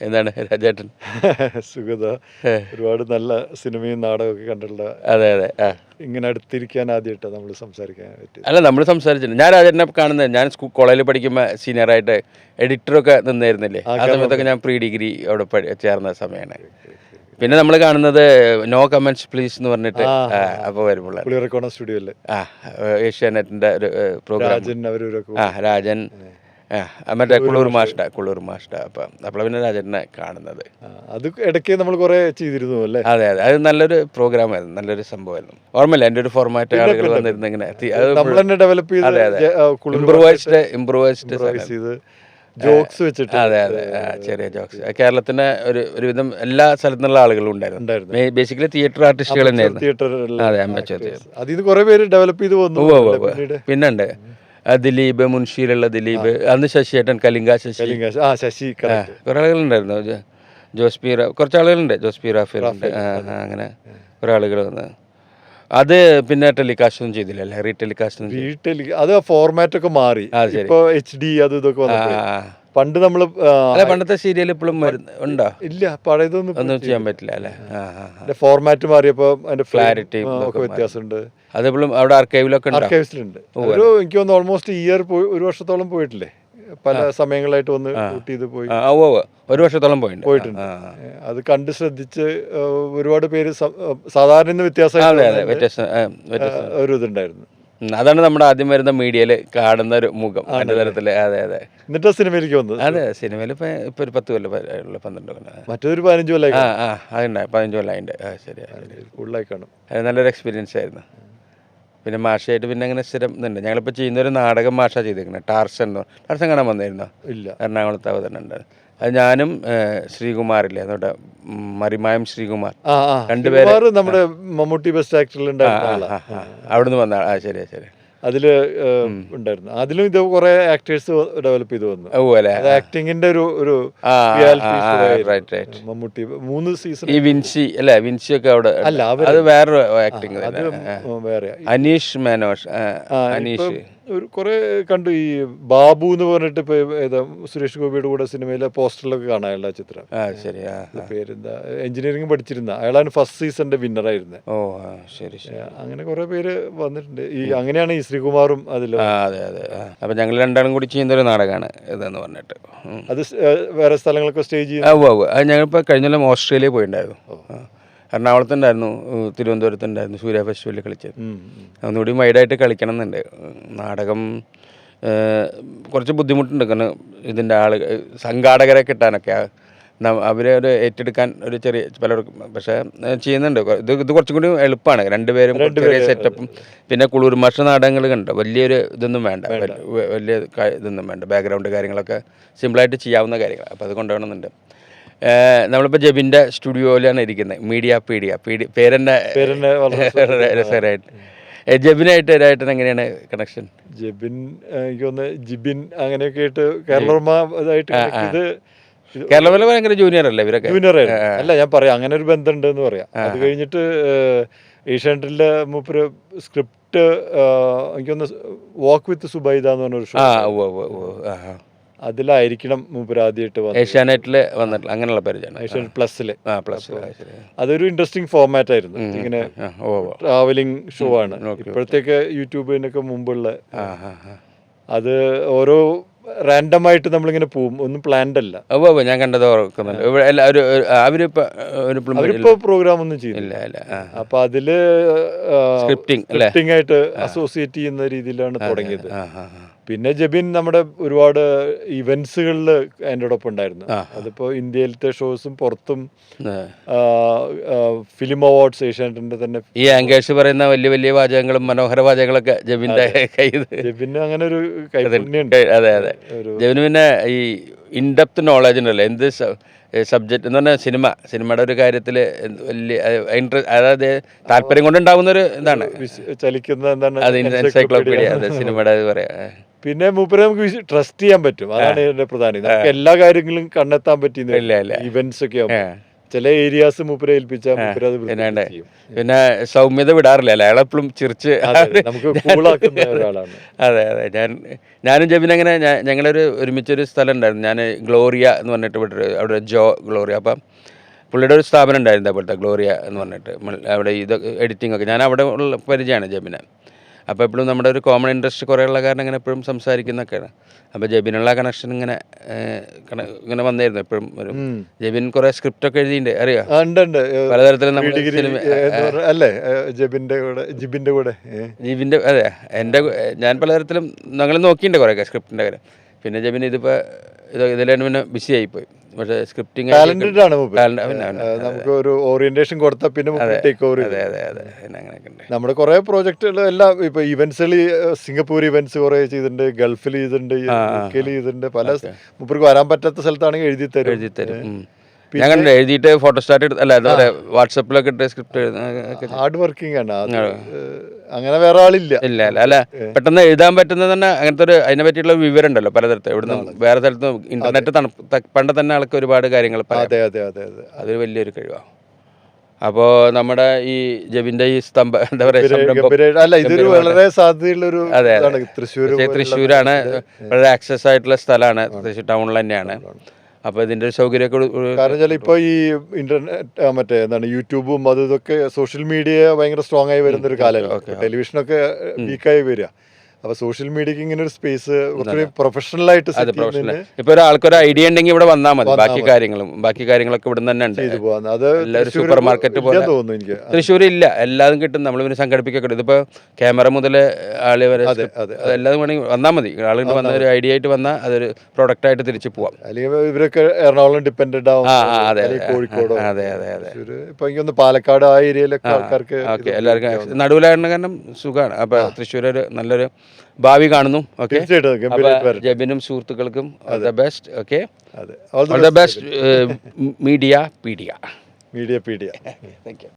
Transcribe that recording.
എന്താണ് രാജേട്ടൻ? സുഗത ഒരുപാട് നല്ല സിനിമയും നാടകമൊക്കെ കണ്ടിട്ടുള്ള. അതെ അതെ. ഇങ്ങനെ അടുത്തിരിക്കാൻ ആദ്യമായിട്ടാണ് നമ്മൾ സംസാരിക്കാൻ പറ്റും. അല്ല, നമ്മൾ സംസാരിച്ചിട്ടുണ്ട്. ഞാൻ രാജേട്ടനെ കാണുന്നത് ഞാൻ കോളേജിൽ പഠിക്കുമ്പോൾ സീനിയറായിട്ട് എഡിറ്ററൊക്കെ നിന്നായിരുന്നില്ലേ, ആ സമയത്തൊക്കെ ഞാൻ പ്രീ ഡിഗ്രി അവിടെ ചേർന്ന സമയമാണ്. പിന്നെ നമ്മൾ കാണുന്നത് നോ കമന്റ്സ് പ്ലീസ് എന്ന് പറഞ്ഞിട്ട് അപ്പോൾ വരുമ്പോൾ സ്റ്റുഡിയോയിൽ ഏഷ്യാനെറ്റിൻ്റെ ഒരു പ്രോഗ്രാം. രാജൻ മറ്റേ കുളൂർ മാഷ്ട. അപ്പോൾ പിന്നെ രാജനെ കാണുന്നത് അത് ഇടയ്ക്ക് നമ്മൾ കുറെ ചെയ്തിരുന്നു അല്ലേ? അതെ അതെ, അത് നല്ലൊരു പ്രോഗ്രാമായിരുന്നു, നല്ലൊരു സംഭവമായിരുന്നു. ഓർമ്മയില്ല എൻ്റെ ഒരു ഫോർമാറ്റ് ആളുകൾ വന്നിരുന്നു ഇങ്ങനെ നമ്മൾ തന്നെ ഡെവലപ്പ് ചെയ്ത് ഇംപ്രൂവൈസ്ഡ് ജോക്സ് വെച്ചിട്ട്. അതെ അതെ, ചെറിയ ജോക്സ്. കേരളത്തിന് ഒരുവിധം എല്ലാ സ്ഥലത്തുനിന്നുള്ള ആളുകളും ഉണ്ടായിരുന്നു. ബേസിക്കലി തിയേറ്റർ ആർട്ടിസ്റ്റുകൾ തന്നെയായിരുന്നു. അതെ, അതിൽ കുറെ പേര് ഡെവലപ്പ് ചെയ്ത് വന്നു. പിന്നുണ്ട് ദിലീപ്, മുൻഷിയിലുള്ള ദിലീപ്, അന്ന് ശശിയേട്ടൻ, കലിംഗ ശശി, കുറെ ആളുകളുണ്ടായിരുന്നു. ജോസ് പി കുറച്ച് ആളുകളുണ്ട്, ജോസ് പി റാഫേലുണ്ട്, അങ്ങനെ കുറെ ആളുകൾ വന്ന്. അത് പിന്നെ ടെലികാസ്റ്റ് ഒന്നും ചെയ്തില്ലല്ലേ, റീടെലികാസ്റ്റ് അത് ഫോർമാറ്റ് ഒക്കെ മാറി. ഇപ്പൊ HD അത് ഇതൊക്കെ പണ്ട് നമ്മള് പണ്ടത്തെ സീരിയൽ ഇപ്പോഴും ഉണ്ടോ? ഇല്ല, പഴയതൊന്നും ഒന്നും ചെയ്യാൻ പറ്റില്ല അല്ലേ. ഫോർമാറ്റ് മാറിയപ്പോ അതിന്റെ ക്ലാരിറ്റി ഒക്കെ വ്യത്യാസമുണ്ട്. അതിപ്പോഴും അവിടെ ആർക്കൈവിലുണ്ട്. എനിക്ക് തോന്നുന്നു ഓൾമോസ്റ്റ് ഇയർ ഒരു വർഷത്തോളം പോയിട്ടില്ലേ, പല സമയങ്ങളായിട്ട് വന്ന് ഷൂട്ട് ചെയ്ത് പോയി. ഒരു വർഷത്തോളം പോയിട്ടുണ്ട്. അത് കണ്ട് ശ്രദ്ധിച്ച് ഒരുപാട് പേര് സാധാരണ വ്യത്യാസം ഒരു ഇതുണ്ടായിരുന്നു. അതാണ് നമ്മുടെ ആദ്യം വരുന്ന മീഡിയയിൽ കാണുന്ന ഒരു മുഖം അതിന്റെ തരത്തില്. അതെ അതെ. എന്നിട്ട് സിനിമയിലേക്ക് വന്നത്? അതെ, സിനിമയിൽ ഇപ്പൊ ഒരു 10 കൊല്ലം, 12 കൊല്ലം. മറ്റൊരു 15 കൊല്ലം. അതുണ്ടായി, 15 കൊല്ലമായിട്ട്. ശരി, കൂടുതലായി കാണും. അത് നല്ലൊരു എക്സ്പീരിയൻസ് ആയിരുന്നു. പിന്നെ മാഷയായിട്ട് പിന്നെ അങ്ങനെ സ്ഥിരം ഇതുണ്ട്. ഞങ്ങളിപ്പോൾ ചെയ്യുന്നൊരു നാടകം മാഷ ചെയ്തിരിക്കുന്നത്, ടാർസൻ കാണാൻ വന്നിരുന്നോ? ഇല്ല, എറണാകുളത്ത് അവതരണുണ്ട്. അത് ഞാനും ശ്രീകുമാറില്ലേ, നമ്മുടെ മറിമായം ശ്രീകുമാർ, രണ്ടുപേരും നമ്മുടെ മമ്മൂട്ടി ബെസ്റ്റ് ആക്ടറിൽ അവിടുന്ന് വന്ന. ശരി ശരി. അതില് ഉണ്ടായിരുന്നു. അതിലും ഇത് കുറെ ആക്ടേഴ്സ് ഡെവലപ്പ് ചെയ്ത് വന്നു. ആക്ടിങ്ങിന്റെ ഒരു മമ്മൂട്ടി 3 സീസൺ. ഈ വിൻസി അല്ലേ, വിൻസി ഒക്കെ അവിടെ അല്ല, അത് വേറൊരു ആക്ടിങ്, വേറെ അനീഷ് മേനോഷ്. ഒരു കുറെ കണ്ടു. ഈ ബാബു എന്ന് പറഞ്ഞിട്ട് ഇപ്പൊ ഏതാ സുരേഷ് ഗോപിയുടെ കൂടെ സിനിമയിലെ പോസ്റ്ററിലൊക്കെ കാണാം അയാളുടെ ചിത്രം. ശരി. പേരെന്താ, എഞ്ചിനീയറിംഗ് പഠിച്ചിരുന്ന അയാളാണ് ഫസ്റ്റ് സീസണിന്റെ വിന്നറായിരുന്നത്. ശരി. അങ്ങനെ കുറെ പേര് വന്നിട്ടുണ്ട്. അങ്ങനെയാണ് ഈ ശ്രീകുമാറും അതിൽ. അതെ അതെ. അപ്പൊ ഞങ്ങൾ രണ്ടാളും കൂടി ചെയ്യുന്ന ഒരു നാടകമാണ് ഇതെന്ന് പറഞ്ഞിട്ട്. അത് വേറെ സ്ഥലങ്ങളൊക്കെ സ്റ്റേജ് ചെയ്യുക. അത് ഞങ്ങളിപ്പോ കഴിഞ്ഞ കൊല്ലം ഓസ്ട്രേലിയ പോയിട്ടുണ്ടായിരുന്നു. എറണാകുളത്തുണ്ടായിരുന്നു, തിരുവനന്തപുരത്തുണ്ടായിരുന്നു, സൂര്യ ഫെസ്റ്റിവലിൽ കളിച്ചത്. ഒന്നുകൂടി വൈഡായിട്ട് കളിക്കണം എന്നുണ്ട്. നാടകം കുറച്ച് ബുദ്ധിമുട്ടുണ്ട്, കാരണം ഇതിൻ്റെ സംഘാടകരെ കിട്ടാനൊക്കെ. അവരെ ഒരു ഏറ്റെടുക്കാൻ ഒരു പലർക്കും, പക്ഷേ ചെയ്യുന്നുണ്ട്. ഇത് കുറച്ചും കൂടി എളുപ്പമാണ്. രണ്ടുപേരും ചെറിയ സെറ്റപ്പും. പിന്നെ കുളൂർ മാഷ നാടകങ്ങൾ കണ്ടോ, വലിയൊരു ഇതൊന്നും വേണ്ട, വലിയ ഇതൊന്നും വേണ്ട. ബാക്ക്ഗ്രൗണ്ട് കാര്യങ്ങളൊക്കെ സിമ്പിളായിട്ട് ചെയ്യാവുന്ന കാര്യങ്ങൾ. അപ്പോൾ അത് കൊണ്ടുപോകണമെന്നുണ്ട്. നമ്മളിപ്പോൾ ജെബിൻ്റെ സ്റ്റുഡിയോയിലാണ് ഇരിക്കുന്നത്, മീഡിയ പേരെന്നെ രസകരമായിട്ട്. ജെബിനായിട്ട് എങ്ങനെയാണ് കണക്ഷൻ? ജെബിൻ എനിക്ക് തോന്നുന്നത് ജിബിൻ അങ്ങനെയൊക്കെ ആയിട്ട് കേരള ഇതായിട്ട് കേരള ഭയങ്കര ജൂനിയർ അല്ലേ ഇവരൊക്കെ? ജൂനിയർ അല്ല, ഞാൻ പറയാം അങ്ങനെ ഒരു ബന്ധമുണ്ട് എന്ന് പറയാം. അത് കഴിഞ്ഞിട്ട് ഏഷ്യാനെറ്റിലെ മൂപ്പര് സ്ക്രിപ്റ്റ് എനിക്കൊന്ന് വാക്ക് വിത്ത് സുബൈദ എന്ന് പറഞ്ഞൊരു ഷോ, അതിലായിരിക്കണം മൂപ്പര് ആദ്യമായിട്ട് വന്നത്. ഏഷ്യാനെറ്റിൽ വന്നിട്ടില്ല, അങ്ങനെയുള്ള പരിചയമാണ്. ഏഷ്യാനെറ്റ് പ്ലസ്സില്. അതൊരു ഇൻട്രസ്റ്റിംഗ് ഫോർമാറ്റ് ആയിരുന്നു. ഇങ്ങനെ ട്രാവലിംഗ് ഷോ ആണ്. ഇപ്പോഴത്തേക്ക് യൂട്യൂബിനൊക്കെ മുമ്പുള്ള. അത് ഓരോ റാൻഡമായിട്ട് നമ്മളിങ്ങനെ പോവും, ഒന്നും പ്ലാൻഡ് അല്ല. ഞാൻ കണ്ടത് ഓർക്കുന്നുണ്ട്. അവരിപ്പോ പ്രോഗ്രാം ഒന്നും ചെയ്യുന്നില്ല. അപ്പൊ അതില് സ്ക്രിപ്റ്റിംഗ് ആയിട്ട് അസോസിയേറ്റ് ചെയ്യുന്ന രീതിയിലാണ് തുടങ്ങിയത്. പിന്നെ ജെബിൻ നമ്മുടെ ഒരുപാട് ഇവന്റ്സുകളിൽ എൻ്റെ ഒപ്പം ഉണ്ടായിരുന്നു. അതിപ്പോ ഇന്ത്യയിലത്തെ ഷോസും പുറത്തും ഫിലിം അവാർഡ്സ്, ഏഷ്യാനെറ്റിന്റെ തന്നെ. ഈ ആങ്കേഴ്സ് പറയുന്ന വലിയ വലിയ വാചകങ്ങളും മനോഹര വാചകങ്ങളൊക്കെ ജെബിന്റെ ജെബിന് അങ്ങനെ ഒരു കൈപുണ്യുണ്ട്. അതെ അതെ. ജെബിന് പിന്നെ ഈ ഇൻഡെപ്ത് നോളജ് ഉണ്ടല്ലോ, എന്ത് സബ്ജക്റ്റ് എന്ന് പറഞ്ഞാൽ സിനിമയുടെ ഒരു കാര്യത്തിൽ വലിയ അതായത് താല്പര്യം കൊണ്ടുണ്ടാകുന്ന ഒരു ഇതാണ്, ചലിക്കുന്ന എന്താണ്, അത് എൻസൈക്ലോപീഡിയ. അതെ, സിനിമയുടെ അത് പറയാം. പിന്നെ മൂപ്പരെ നമുക്ക് ട്രസ്റ്റ് ചെയ്യാൻ പറ്റും, അതാണ് ഇതിന്റെ പ്രധാനം. നമുക്ക് എല്ലാ കാര്യങ്ങളും കണ്ടെത്താൻ പറ്റുന്നില്ല. ഇവന്റ്സ് ഒക്കെ ചില ഏരിയാസ് മൂപ്പരെ ഏൽപ്പിച്ചാൽ മൂപ്പര് അത് പിന്നെ ചെയ്യും. പിന്നെ സൗമ്യത വിടാറില്ല അല്ലേ, അയാളെപ്പോഴും ചിരിച്ച് നമുക്ക് കൂളാക്കുന്ന ഒരാളാണ്. അതെ ഞാനും ജബിൻ അങ്ങനെ ഞങ്ങളൊരു ഒരുമിച്ചൊരു സ്ഥലം ഉണ്ടായിരുന്നു. ഞാൻ ഗ്ലോറിയ എന്ന് പറഞ്ഞിട്ട് വിട്ടൊരു അവിടെ ജോ ഗ്ലോറിയ, അപ്പം പുള്ളിയുടെ ഒരു സ്ഥാപനം ഉണ്ടായിരുന്നു അതേപോലത്തെ ഗ്ലോറിയ എന്ന് പറഞ്ഞിട്ട്. അവിടെ ഇത് എഡിറ്റിംഗ് ഒക്കെ ഞാൻ അവിടെ ഉള്ള പരിചയമാണ് ജബിനെ. അപ്പോൾ എപ്പോഴും നമ്മുടെ ഒരു കോമൺ ഇൻട്രസ്റ്റ് കുറേ ഉള്ള കാരണം ഇങ്ങനെ എപ്പോഴും സംസാരിക്കുന്നൊക്കെയാണ്. അപ്പോൾ ജബിനുള്ള കണക്ഷൻ ഇങ്ങനെ വന്നായിരുന്നു എപ്പോഴും. ഒരു ജബിൻ കുറേ സ്ക്രിപ്റ്റൊക്കെ എഴുതിയിട്ടുണ്ട്, അറിയാം. പലതരത്തിലും അല്ലേ ജിബിന്റെ കൂടെ അതെ ഞാൻ പലതരത്തിലും ഞങ്ങൾ നോക്കിയിട്ടുണ്ട് കുറേയൊക്കെ സ്ക്രിപ്റ്റിൻ്റെ കാര്യം. പിന്നെ ജബിൻ ഇതിലാണ് പിന്നെ ബിസി ആയിപ്പോയി. പക്ഷേ സ്ക്രിപ്റ്റിംഗ് ടാലന്റഡ് ആണ്. നമുക്ക് ഒരു ഓറിയന്റേഷൻ കൊടുത്താൽ പിന്നെ ടേക്ക് ഓവർ. അതെ അങ്ങനെയൊക്കെ ഉണ്ട്. നമ്മുടെ കുറെ പ്രോജക്റ്റുകൾ എല്ലാം ഇപ്പൊ ഇവന്റ്സിൽ സിംഗപ്പൂർ ഇവന്റ്സ് കുറെ ചെയ്തിട്ടുണ്ട്, ഗൾഫിൽ ചെയ്തിട്ടുണ്ട്, യുകെയിൽ ചെയ്തിട്ടുണ്ട്. പല മുപ്പർക്ക് വരാൻ പറ്റാത്ത സ്ഥലത്താണെങ്കിൽ എഴുതി തരും. ഞാൻ എഴുതിയിട്ട് ഫോട്ടോസ്റ്റാറ്റ് അല്ല എന്താ പറയുക, വാട്സപ്പിലൊക്കെ ഇട്ട് സ്ക്രിപ്റ്റ് ഹാർഡ് വർക്കിംഗ് ആണ്. അങ്ങനെ വേറെ ആളില്ല. അല്ല പെട്ടെന്ന് എഴുതാൻ പറ്റുന്നത് തന്നെ അങ്ങനത്തെ ഒരു അതിനെ പറ്റിയുള്ള വിവരം ഉണ്ടല്ലോ പലതരത്തിൽ. ഇവിടുന്ന് വേറെ സ്ഥലത്ത് ഇന്റർനെറ്റ് പണ്ട് തന്നെ ആൾക്ക് ഒരുപാട് കാര്യങ്ങൾ അതൊരു വലിയൊരു കഴിവാണ്. അപ്പോൾ നമ്മുടെ ഈ ജബിന്റെ ഈ എന്താ പറയുക, അല്ല ഇതൊരു വളരെ സാധ്യതയുള്ള ഒരു തൃശ്ശൂരാണ്, വളരെ ആക്സസ് ആയിട്ടുള്ള സ്ഥലമാണ്, തൃശ്ശൂർ ടൗണിൽ തന്നെയാണ്. അപ്പോൾ ഇതിന്റെ ഒരു സൗകര്യമൊക്കെ കാരണം വെച്ചാൽ ഇപ്പോൾ ഈ ഇന്റർനെറ്റ് മറ്റേ എന്താണ് യൂട്യൂബും അത് ഇതൊക്കെ സോഷ്യൽ മീഡിയ ഭയങ്കര സ്ട്രോങ് ആയി വരുന്ന ഒരു കാലമല്ല. ടെലിവിഷനൊക്കെ വീക്കായി വരിക. അപ്പൊ സോഷ്യൽ മീഡിയക്ക് ഇങ്ങനെ ഒരു സ്പേസ് പ്രൊഫഷണൽ ആയിട്ട് ഇപ്പൊ ഒരാൾക്കൊരു ഐഡിയ ഉണ്ടെങ്കിൽ ഇവിടെ വന്നാൽ മതി. ബാക്കി കാര്യങ്ങളൊക്കെ ഇവിടെ തന്നെ ഉണ്ട്. എല്ലാവരും സൂപ്പർ മാർക്കറ്റ് പോലെ തൃശ്ശൂർ ഇല്ല, എല്ലാതും കിട്ടും. നമ്മൾ പിന്നെ സംഘടിപ്പിക്കൊക്കെ ഇതിപ്പോ ക്യാമറ മുതൽ ആള് വരെ എല്ലാതും വേണമെങ്കിൽ വന്നാൽ മതി. ആളുകൾ വന്ന ഒരു ഐഡിയ ആയിട്ട് വന്നാൽ അതൊരു പ്രൊഡക്റ്റ് ആയിട്ട് തിരിച്ചു പോവാം. അല്ലെങ്കിൽ ഇവരൊക്കെ എറണാകുളം ഡിപ്പെൻഡന്റ് ആവും, കോഴിക്കോടോ. അതെ ഇപ്പൊ എനിക്കൊന്ന് പാലക്കാട് ആ ഏരിയയിലൊക്കെ ആൾക്കാർക്ക് എല്ലാവർക്കും നടുവിലായിരുന്ന കാരണം സുഖമാണ്. അപ്പൊ തൃശ്ശൂർ ഒരു നല്ലൊരു ഭാവി കാണുന്നു. ഓക്കെ, ജബിനും സുഹൃത്തുക്കൾക്കും all the best. Okay, all the best. Media pedia. Thank you.